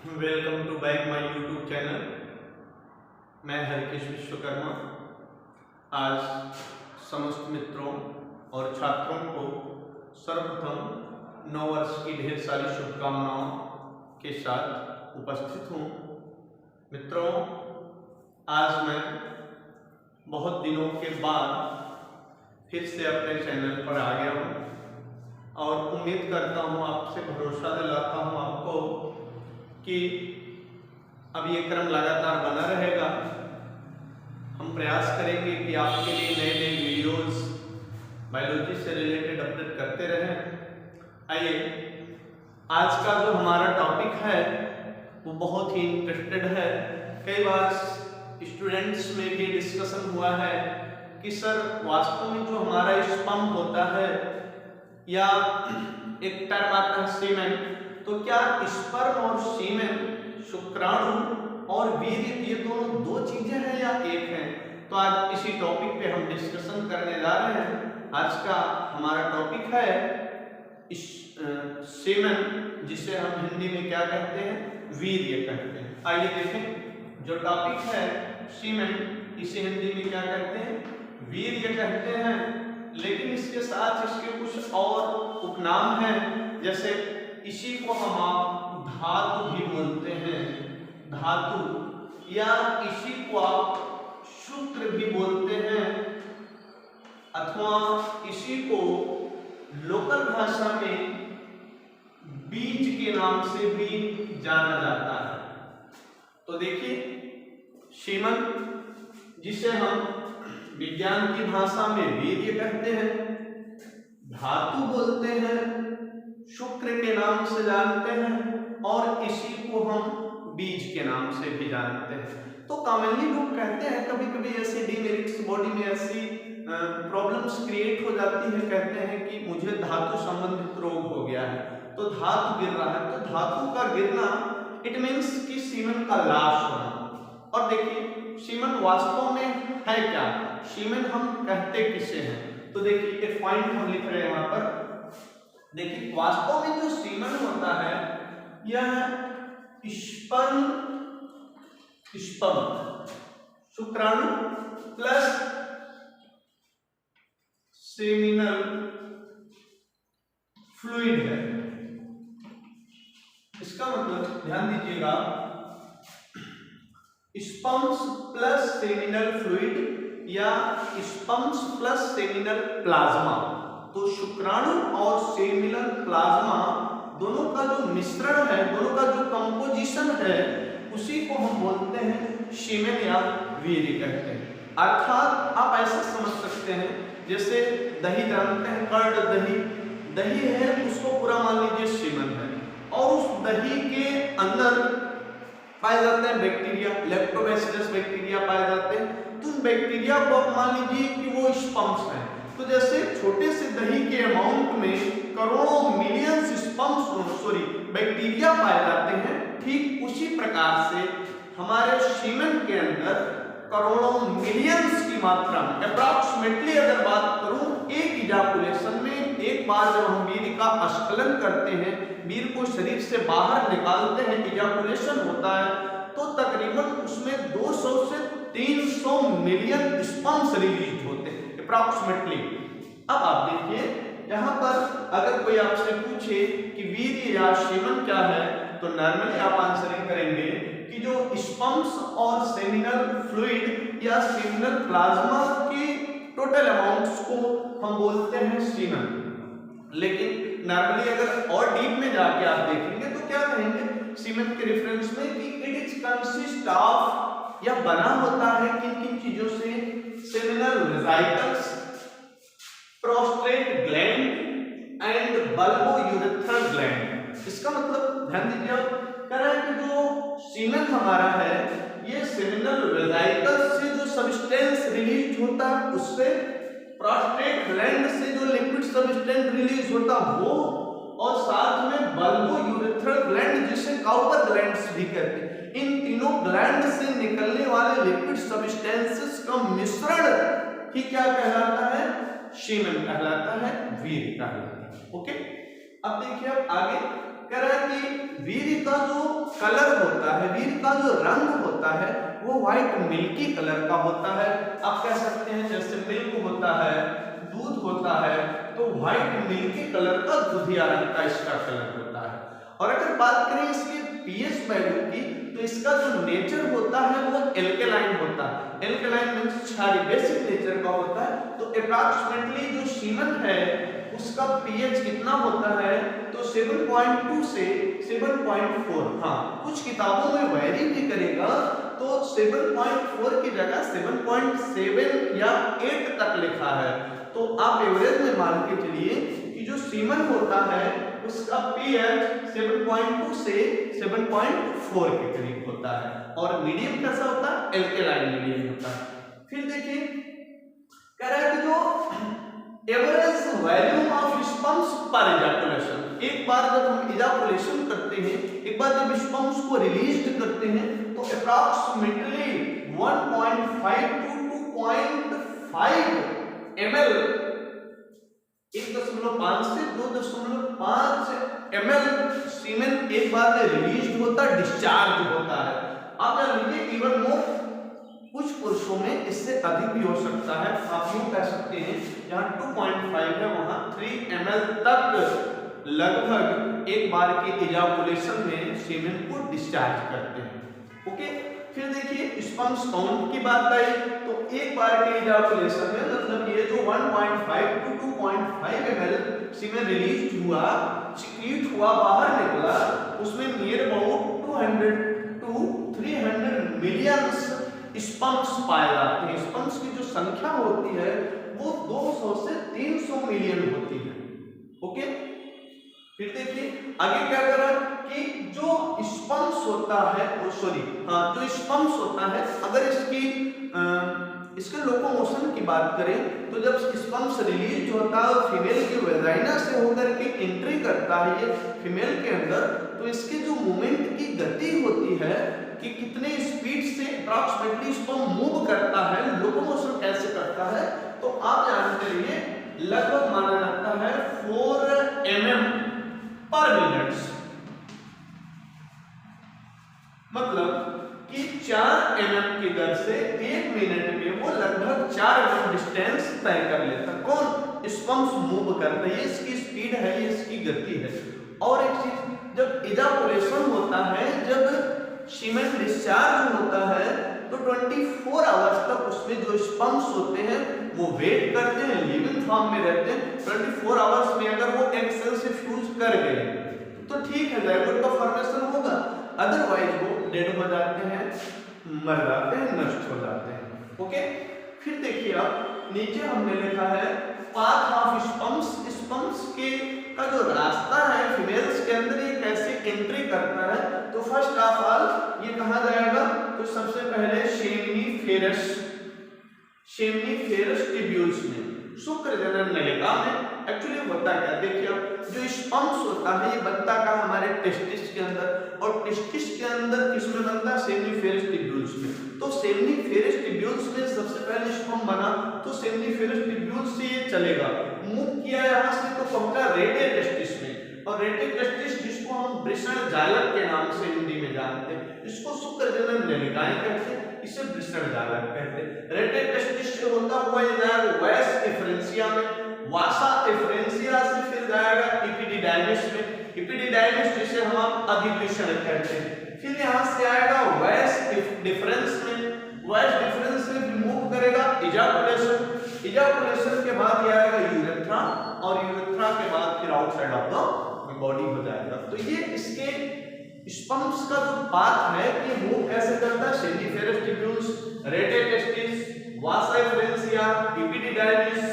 Welcome to back my YouTube channel. मैं हरकेश विश्वकर्मा आज समस्त मित्रों और छात्रों को सर्वप्रथम नव वर्ष की ढेर सारी शुभकामनाओं के साथ उपस्थित हूँ। मित्रों, आज मैं बहुत दिनों के बाद फिर से अपने चैनल पर आ गया हूँ और उम्मीद करता हूँ, आपसे भरोसा दिलाता हूँ आपको कि अब ये क्रम लगातार बना रहेगा। हम प्रयास करेंगे कि आपके लिए नए नए वीडियोस बायोलॉजी से रिलेटेड अपडेट करते रहें। आइए, आज का जो हमारा टॉपिक है वो बहुत ही इंटरेस्टेड है। कई बार स्टूडेंट्स में भी डिस्कशन हुआ है कि सर वास्तव में जो हमारा स्पर्म होता है या एक टर्म आता है सीमेन, तो क्या स्पर्म और सीमेन, शुक्राणु और वीर्य, ये दोनों दो चीजें हैं या एक हैं? तो आज इसी टॉपिक पे हम डिस्कशन करने जा रहे हैं। आज का हमारा टॉपिक है सीमेन, जिसे हम हिंदी में क्या कहते हैं? वीर्य कहते हैं। आइए देखें, जो टॉपिक है सीमेन, इसे हिंदी में क्या कहते हैं? वीर्य कहते हैं। लेकिन इसके साथ इसके कुछ और उपनाम हैं, जैसे इसी को हम आप धातु भी बोलते हैं, धातु, या इसी को आप शुक्र भी बोलते हैं, अथवा इसी को लोकल भाषा में बीज के नाम से भी जाना जाता है। तो देखिए, सीमन, जिसे हम विज्ञान की भाषा में वीर्य कहते हैं, धातु बोलते हैं, शुक्र के नाम से जानते हैं, और इसी को हम बीज के नाम से भी जानते हैं। तो कॉमनली लोग कहते हैं, कभी कभी ऐसी डीमेरिट्स, बॉडी में ऐसी प्रॉब्लम्स क्रिएट हो जाती है, कहते हैं कि मुझे धातु संबंधित रोग हो गया है, तो धातु गिर रहा है। तो धातु का गिरना इट मीन्स कि सीमन का लाश होना। और देखिए, सीमन वास्तव में है क्या? सीमन हम कहते किसे हैं? तो देखिए, एक पॉइंट हम लिख रहे हैं वहां पर। देखिए, वास्तव में जो सीमन होता है यह स्पर्म, शुक्राणु प्लस सेमिनल फ्लूइड है। इसका मतलब ध्यान दीजिएगा, स्पर्म्स प्लस सेमिनल फ्लूइड या स्पर्म्स प्लस सेमिनल प्लाज्मा। तो शुक्राणु और सेमिनल प्लाज्मा दोनों का जो मिश्रण है, दोनों का जो कंपोजिशन है, उसी को हम बोलते हैं सीमेन या वीर्य कहते हैं। अर्थात आप ऐसा समझ सकते हैं, जैसे दही जानते हैं, कर्ड दही, दही है, उसको पूरा मान लीजिए सीमन है, और उस दही के अंदर पाए जाते हैं बैक्टीरिया, लैक्टोबैसिलस बैक्टीरिया पाए जाते हैं। तो उन बैक्टीरिया को आप मान लीजिए कि वो स्पर्म्स हैं। तो जैसे छोटे से दही के अमाउंट में करोड़ों मिलियंस बैक्टीरिया पाए जाते हैं, ठीक उसी प्रकार से हमारे सीमेन के अंदर करोड़ों मिलियंस की मात्रा में, अप्रॉक्सीमेटली अगर बात करूं, एक इजाकुलेशन में, एक बार जब हम वीर्य का स्खलन करते हैं, वीर्य को शरीर से बाहर निकालते हैं, इजाकुलेशन होता है, तो तकरीबन उसमें 200 से 300 मिलियन स्पर्म्स रिलीज होते हैं अप्रॉक्सीमेटली। अब आप देखिए, यहाँ पर अगर कोई आपसे पूछे कि वीर्य या सीमन क्या है, तो नॉर्मली आप आंसरिंग करेंगे कि जो स्पर्म्स और सेमिनल फ्लूइड या सेमिनल प्लाज्मा के टोटल अमाउंट्स को हम बोलते हैं सीमन। लेकिन नॉर्मली अगर और डीप में जाके आप देखेंगे तो क्या कहेंगे सीमन के रेफरेंस में कि इट इज कंसिस्ट ऑफ, या बना होता है किन किन चीजों से? Seminal vesicles, prostate gland and bulbourethral gland. इसका मतलब ध्यान दीजिए, आप कह रहे हैं कि जो सीमेन हमारा है, ये सेमिनल वेसिकल्स से जो सब्सटेंस रिलीज होता है उससे, प्रोस्टेट ग्लैंड से जो लिक्विड सब्सटेंस रिलीज होता वो, और साथ में बल्बोयूरेथ्रल ग्लैंड, जिसे काउपर ग्लैंड्स भी कहते हैं, इन तीनों ग्लैंड से निकलने वाले लिक्विड सब्सटेंसेस का मिश्रण ही क्या कहलाता है? सीमेन कहलाता है, वीर्य कहलाता है। ओके, अब देखिए, अब आगे कह रहा है कि वीर्य का जो कलर होता है, वीर्य का जो रंग होता है वो व्हाइट मिल्की कलर का होता है। आप कह सकते हैं जैसे मिल्क होता है, दूध होता है, तो व्हाइट मिल्की कलर का दूधिया रंग का इसका कलर होता है। और अगर बात करें इसके पीएच वैल्यू की, तो इसका जो नेचर होता है वो एल्केलाइन होता है। एल्केलाइन मींस क्षारीय, बेसिक नेचर का होता है। तो अप्रॉक्सीमेटली जो सीमन है उसका पीएच कितना होता है, तो 7.2 से 7.4। हाँ, कुछ किताबों में वेरी भी करेगा, तो 7.4 की जगह 7.7 या 8 तक लिखा है। तो आप एवरेज में मान के चलिए कि जो सीमन होता है उसका पीएच 7.2 से 7.4 के करीब होता है। और मीडियम कैसा होता है, एल्केलाइन मीडियम होता है। फिर देखिए कह रहा है कि जो एवरेज वॉल्यूम ऑफ स्पर्म्स पर इजाकुलेशन, एक बार जब हम इजाकुलेशन करते हैं, एक बार जब स्पर्म्स को रिलीज करते हैं, तो अप्रॉक्सीमेटली 1.5 to 2.5 ml, 1.5 से 2.5 ml सीमेन एक बार में रिलीज होता है, डिस्चार्ज होता है। आप जान लीजिए इवन मोर, कुछ पुरुषों में इससे अधिक भी हो सकता है। आप यूं कह सकते हैं जहां 2.5 है वहां 3 ml तक लगभग एक बार के इजाकुलेशन में सीमेन को डिस्चार्ज करते हैं। ओके, फिर देखिए स्पर्म्स काउंट की बात आई, तो एक बार के इजाकुलेशन में मतलब ये जो 1.5 to 2.5 ml सीमेन रिलीज हुआ, सिक्रीट हुआ, बाहर निकला, उसमें near about 200 to 300 million sperms पाए जाते हैं। स्पर्म्स की जो संख्या होती है वो 200 से 300 मिलियन होती है। ओके, फिर देखिए आगे क्या करा कि जो स्पर्म्स होता है, जो स्पर्म्स होता है, अगर इसके लोकोमोशन की बात करें, तो जब स्पर्म्स रिलीज होता है और फीमेल की वेजाइना से होकर के एंट्री करता है ये फीमेल के अंदर, तो इसके जो मूवमेंट की गति होती है कि कितने स्पीड से अप्रॉक्सीमेटली स्पर्म मूव करता है, लोकोमोशन कैसे करता है, तो आप जानते रहिए लगभग माना जाता है 4 mm पर मिनट, मतलब कि 4 mm की दर से 1 मिनट में वो लगभग 4 mm डिस्टेंस तय कर लेता है। कौन, स्पर्म्स मूव करता है, ये इसकी स्पीड है, ये इसकी गति है। और एक चीज, जब इजाकुलेशन होता है, जब सीमेन डिस्चार्ज होता है, तो 24 आवर्स तक उसमें जो स्पर्म्स होते हैं वो वेट करते हैं, लिविंग फॉर्म में रहते हैं। 24 आवर्स में अगर वो एग सेल से फ्यूज कर गए तो ठीक है, जायगोट का फॉर्मेशन होगा, अदरवाइज वो डेड हो जाते हैं, मर जाते हैं, नष्ट हो जाते हैं। ओके, फिर देखिए आप नीचे हमने लिखा है पाथ ऑफ स्पर्म्स, स्पर्म्स के का जो रास्ता है फीमेल्स के अंदर ये कैसे एंट्री करता है। तो फर्स्ट ऑफ ऑल ये कहा जाएगा, तो सबसे पहले सेमिनिफेरस ट्यूब्यूल्स में, शुक्र जनन नलिका में। एक्चुअली होता क्या, देखिए आप जो स्पर्म्स होता है ये बनता का हमारे टेस्टिस के अंदर, और टेस्टिस के अंदर किसमें बनता है, सेमिनिफेरस ट्यूब्यूल्स में। तो सेमिनिफेरस ट्यूब्यूल्स में सबसे पहले स्पर्म बना, तो सेमिनिफेरस ट्यूब्यूल्स से ये चलेगा, मूव किया यहाँ से तो पहुंचा रेटे टेस्टिस में, और रेटे टेस्टिस जिसको हम वृषण जालक के नाम से हिंदी में जानते हैं, इसको शुक्र जनन नलिकाएं कहते हैं, इसे वृषण जालक कहते हैं। रेटे टेस्टिस से होता हुआ ये जाएगा वास डिफरेंशिया में, वासा डिफरेंशिया से फिर जाएगा एपिडिडाइमिस में, एपिडिडाइमिस जिसे हम अधिवृषण कहते हैं, फिर यहाँ से आएगा वास डिफरेंस में, वास डिफरेंस से मूव करेगा इजाकुलेशन, इजाकुलेशन के बाद ये आएगा यूरेथ्रा, और यूरेथ्रा के बाद फिर आउटसाइड ऑफ द बॉडी हो जाएगा। तो ये इसके स्पर्म्स का जो पाथ है कि वो कैसे करता है, seminiferous tubules, rete testis, vasa differentia, epididymis,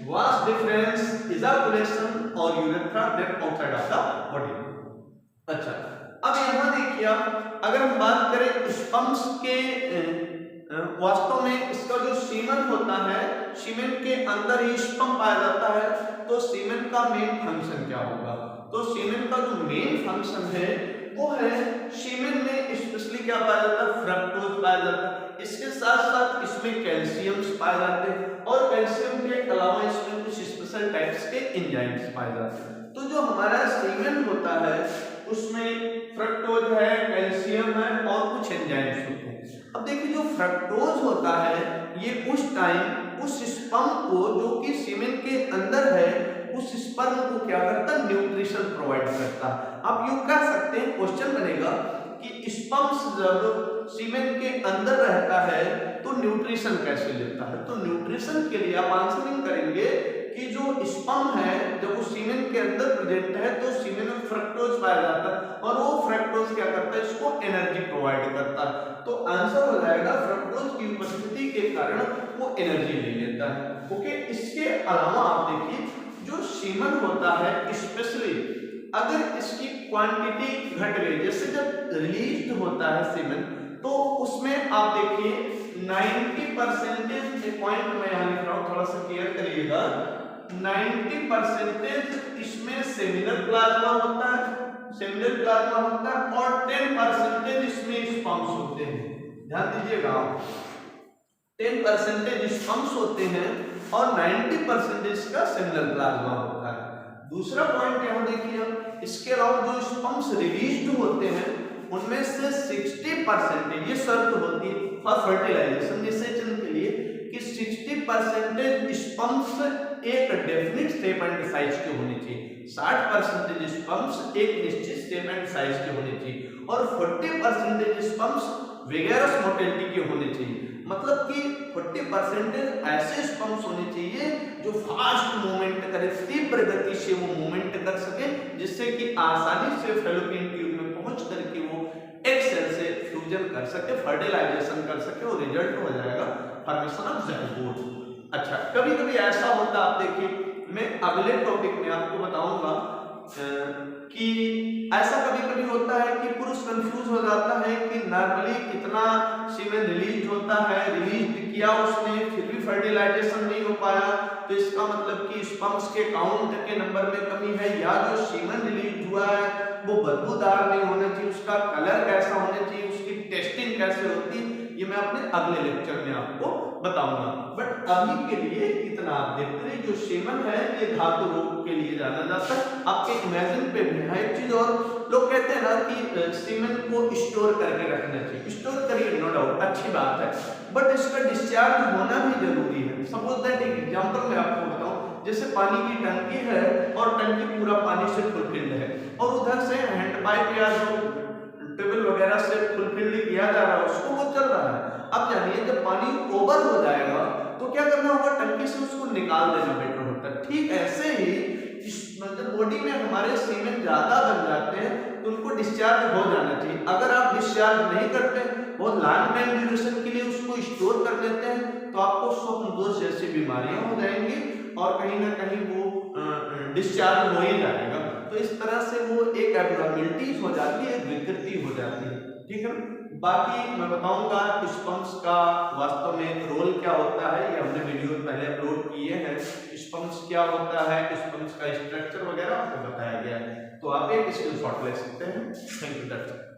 vas deferens, ejaculation और urethra, then outside of the body. अच्छा, अब यहाँ देखिए आप अगर हम बात करें स्पर्म्स के वास्तव में इसका जो सीमन होता है, सीमन के अंदर ही स्पर्म पाया जाता है, तो सीमन का मेन फंक्शन क्या होगा, तो सीमन का जो मेन फंक्शन है वो है, सीमन में स्पेशली क्या पाया जाता है, फ्रक्टोज पाया जाता है, इसके साथ साथ इसमें कैल्शियम्स पाए जाते हैं, और कैल्शियम के अलावा इसमें कुछ स्पेशल टाइप्स के एंजाइम्स पाए जाते हैं। तो जो हमारा सीमन होता है उसमें फ्रक्टोज होता है ये उस टाइम उस स्पर्म को जो कि सीमेन के अंदर है उस स्पर्म को क्या करता है, न्यूट्रिशन प्रोवाइड करता है। आप यूं कह सकते हैं, क्वेश्चन बनेगा कि स्पर्म्स जब सीमेन के अंदर रहता है तो न्यूट्रिशन कैसे लेता है। तो न्यूट्रिशन के लिए आप आंसरिंग करेंगे कि जो स्पर्म है जब वो सीमेन के अंदर प्रेजेंट है तो सीमेन में फ्रक्टोज पाया जाता है और वो फ्रक्टोज क्या करता है, इसको एनर्जी प्रोवाइड करता है। तो आंसर हो जाएगा फ्रक्टोज की उपस्थिति के कारण वो एनर्जी ले लेता है। ओके, इसके अलावा आप देखिए जो सीमन होता है स्पेशली अगर इसकी क्वांटिटी घट गई, जैसे जब रिलीज होता है सीमन तो उसमें आप देखिए 90% एक पॉइंट मैं यहाँ लिख रहा हूँ, थोड़ा सा क्लियर करिएगा, 90% इसमें सेमिनल प्लाज्मा होता है, सेमिनल प्लाज्मा होता है और 10% इसमें स्पर्म्स होते हैं। ध्यान दीजिएगा, 10% स्पर्म्स होते हैं और 90% इसका सेमिनल प्लाज्मा होता है। दूसरा पॉइंट यहाँ देखिए, इसके अलावा जो स्पर्म्स रिलीज्ड होते हैं उनमें से 60%, ये शर्त होती है फॉर फर्टिलाइजेशन निषेचन के लिए कि 60% स्पर्म्स एक डेफिनिट शेप एंड साइज के होने चाहिए, 60% स्पर्म्स एक निश्चित शेप एंड साइज के होने चाहिए और 40% स्पर्म्स वेगेरस मोटिलिटी के होने चाहिए। मतलब कि 40% ऐसे स्पर्म्स होने चाहिए जो फास्ट मूवमेंट करे, तीव्र गति से वो मूवमेंट कर सके, जिससे कि आसानी से फैलोपियन ट्यूब में पहुंच करके वो एक सेल से फ्यूजन कर सके, फर्टिलाइजेशन कर सके और रिजल्ट हो जाएगा फॉर्मेशन ऑफ ज़ाइगोट। अच्छा, कभी कभी ऐसा होता, आप देखिए मैं अगले टॉपिक में आपको बताऊंगा कि ऐसा कभी कभी होता है कि पुरुष कंफ्यूज हो जाता है कि नॉर्मली कितना सीमेन रिलीज होता है, रिलीज किया उसने फिर भी फर्टिलाइजेशन नहीं हो पाया, तो इसका मतलब कि स्पर्म्स के काउंट के नंबर में कमी है, या जो सीमेन रिलीज हुआ है वो बदबूदार नहीं होना चाहिए, उसका कलर कैसा होना चाहिए, उसकी टेस्टिंग कैसे होती, ये मैं अपने अगले लेक्चर में आपको बताऊंगा। बट अभी के लिए इतना आप देखते रहिए, जो सीमन है ये धातु रोग के लिए जाना जाता है। आपके इमेजिन पे भी है एक चीज और, लोग कहते हैं ना कि सीमन को स्टोर करके रखना चाहिए, स्टोर करिए नो डाउट अच्छी बात है, बट इसका डिस्चार्ज होना भी जरूरी है। सपोज दैट एक एग्जांपल मैं आपको बताऊं, जैसे पानी की टंकी है और टंकी पूरा पानी से फुलफिल्ड है और उधर से हैंड पाइप या जो टेबल वगैरह से फुलफिल्ड किया जा रहा है उसको वो चल रहा है। अब जानिए जब पानी ओवर हो जाएगा तो क्या करना होगा, टंकी से उसको निकाल देना बेटर होता है। ठीक ऐसे ही मतलब बॉडी में हमारे सीमेन ज्यादा बन जाते हैं तो उनको डिस्चार्ज हो जाना चाहिए। अगर आप डिस्चार्ज नहीं करते, बहुत लॉन्ग टाइम ड्यूरेशन के लिए उसको स्टोर कर लेते हैं तो आपको स्वप्न दोष जैसी बीमारियां हो जाएंगी और कहीं ना कहीं वो डिस्चार्ज हो ही जाएगा। तो इस तरह से वो एक एबनॉर्मेलिटीज हो जाती है, एक विकृति हो जाती है। ठीक है, बाकी मैं बताऊंगा स्पर्म्स का वास्तव में रोल क्या होता है, ये हमने वीडियो पहले अपलोड किए हैं। स्पर्म्स क्या होता है, स्पर्म्स का स्ट्रक्चर वगैरह आपको बताया गया है, तो आप एक स्क्रीनशॉट ले सकते हैं। Thank you.